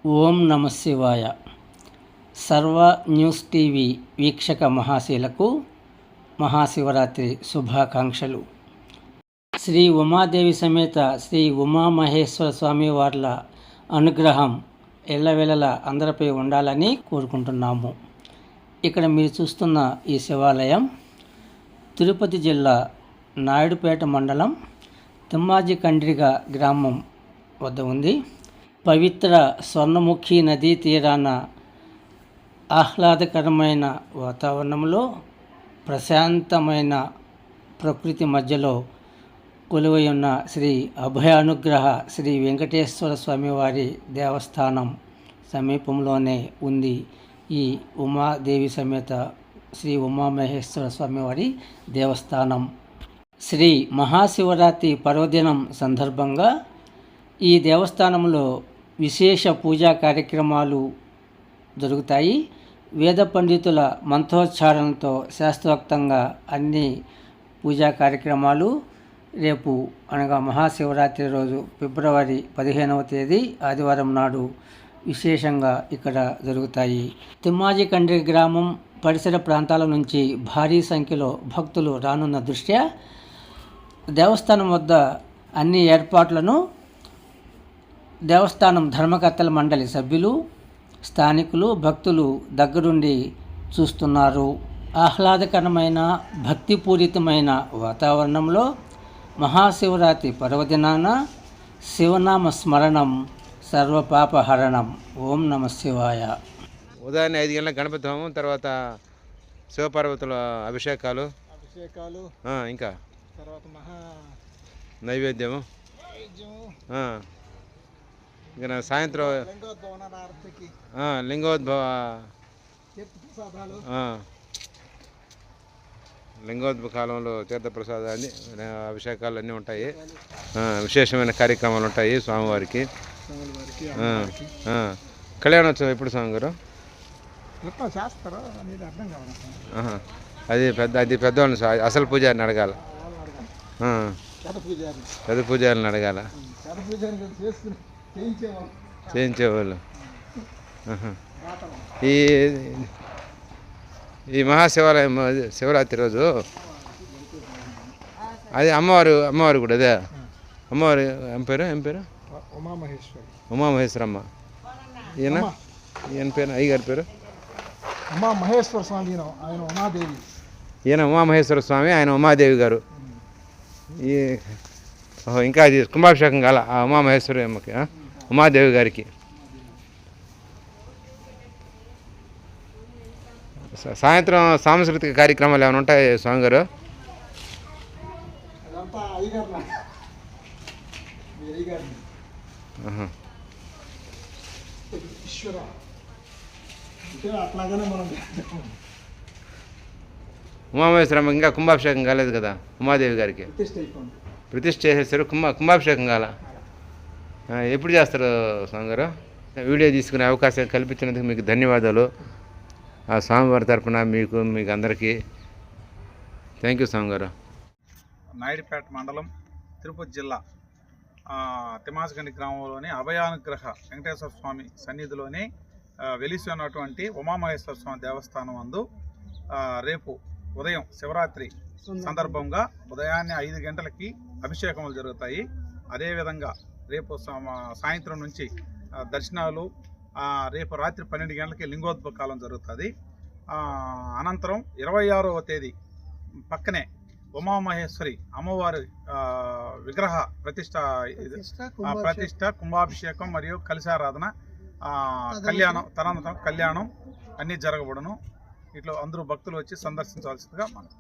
ఓం నమ శివాయ. సర్వ న్యూస్ టీవీ వీక్షక మహాశీలకు మహాశివరాత్రి శుభాకాంక్షలు. శ్రీ ఉమాదేవి సమేత శ్రీ ఉమామహేశ్వర స్వామి వార్ల అనుగ్రహం ఎల్లవేళలా అందరిపై ఉండాలని కోరుకుంటున్నాము. ఇక్కడ మీరు చూస్తున్న ఈ శివాలయం తిరుపతి జిల్లా నాయుడుపేట మండలం తిమ్మాజి కండ్రిగ గ్రామం వద్ద ఉంది. పవిత్ర స్వర్ణముఖి నదీ తీరాన ఆహ్లాదకరమైన వాతావరణంలో ప్రశాంతమైన ప్రకృతి మధ్యలో కొలువై ఉన్న శ్రీ అభయానుగ్రహ శ్రీ వెంకటేశ్వర స్వామివారి దేవస్థానం సమీపంలోనే ఉంది ఈ ఉమాదేవి సమేత శ్రీ ఉమామహేశ్వర స్వామివారి దేవస్థానం. శ్రీ మహాశివరాత్రి పర్వదినం సందర్భంగా ఈ దేవస్థానంలో విశేష పూజా కార్యక్రమాలు జరుగుతాయి. వేద పండితుల మంత్రోచ్చారణతో శాస్త్రోక్తంగా అన్ని పూజా కార్యక్రమాలు రేపు అనగా మహాశివరాత్రి రోజు ఫిబ్రవరి 15వ తేదీ ఆదివారం నాడు విశేషంగా ఇక్కడ జరుగుతాయి. తిమ్మాజి కండ్రి గ్రామం పరిసర ప్రాంతాల నుంచి భారీ సంఖ్యలో భక్తులు రానున్న దృష్ట్యా దేవస్థానం వద్ద అన్ని ఏర్పాట్లను దేవస్థానం ధర్మకర్తల మండలి సభ్యులు, స్థానికులు, భక్తులు దగ్గరుండి చూస్తున్నారు. ఆహ్లాదకరమైన భక్తిపూరితమైన వాతావరణంలో మహాశివరాత్రి పర్వదినాన శివనామ స్మరణం సర్వపాపహరణం. ఓం నమ శివాయ. ఉదయాన్నే 5 గంటల గణపతి హోమం, తర్వాత శివపార్వతుల అభిషేకాలు ఇంకా తర్వాత నైవేద్యము, ఇంకా సాయంత్రం లింగోద్భవ కాలంలో తీర్థప్రసాదాన్ని అభిషేకాలు అన్నీ ఉంటాయి. విశేషమైన కార్యక్రమాలు ఉంటాయి స్వామివారికి. కళ్యాణోత్సవం ఎప్పుడు స్వామి గారు? అది పెద్దవాళ్ళని అసలు పూజారిని అడగాల, పెద్ద పూజారిని అడగాల, చేయించేవాళ్ళు. ఈ మహాశివాలయం శివరాత్రి రోజు అది అమ్మవారు కూడా అదే అమ్మవారు ఏం పేరు ఉమామహేశ్వరమ్మ. ఈయన పేరు అయ్యగారి పేరు ఉమామహేశ్వర స్వామి, ఆయన ఉమాదేవి. ఈయన ఉమామహేశ్వర స్వామి, ఆయన ఉమాదేవి గారు. ఈ ఇంకా అది కుంభాభిషేకం కాల ఆ ఉమామహేశ్వరి అమ్మకి, ఉమాదేవి గారికి. సాయంత్రం సాంస్కృతిక కార్యక్రమాలు ఏమైనా ఉంటాయి స్వామి గారు? ఉమామహేశ్వరమ్మ ఇంకా కుంభాభిషేకం కాలేదు కదా ఉమాదేవి గారికి? ప్రతిష్ఠ చేసేసారు, కుంభాభిషేకం కాల. ఎప్పుడు చేస్తారు స్వామి గారు? వీడియో తీసుకునే అవకాశం కల్పించినందుకు మీకు ధన్యవాదాలు. ఆ స్వామివారి తరఫున మీకు అందరికీ థ్యాంక్ యూ స్వామి గారు. నాయుడుపేట మండలం తిరుపతి జిల్లా తిమ్మాజిగండి గ్రామంలోని అభయానుగ్రహ వెంకటేశ్వర స్వామి సన్నిధిలోని వెలిసి ఉన్నటువంటి ఉమామహేశ్వర స్వామి దేవస్థానం అందు రేపు ఉదయం శివరాత్రి సందర్భంగా ఉదయాన్నే 5 గంటలకి అభిషేకములు జరుగుతాయి. అదేవిధంగా రేపు సాయంత్రం నుంచి దర్శనాలు, రేపు రాత్రి 12 గంటలకి లింగోద్భవ కాలం జరుగుతుంది. అనంతరం 26వ తేదీ పక్కనే ఉమామహేశ్వరి అమ్మవారి విగ్రహ ప్రతిష్ట, కుంభాభిషేకం మరియు కలశారాధన, కళ్యాణం అన్నీ జరగబడును. ఇట్లా అందరూ భక్తులు వచ్చి సందర్శించవలసిందిగా మనం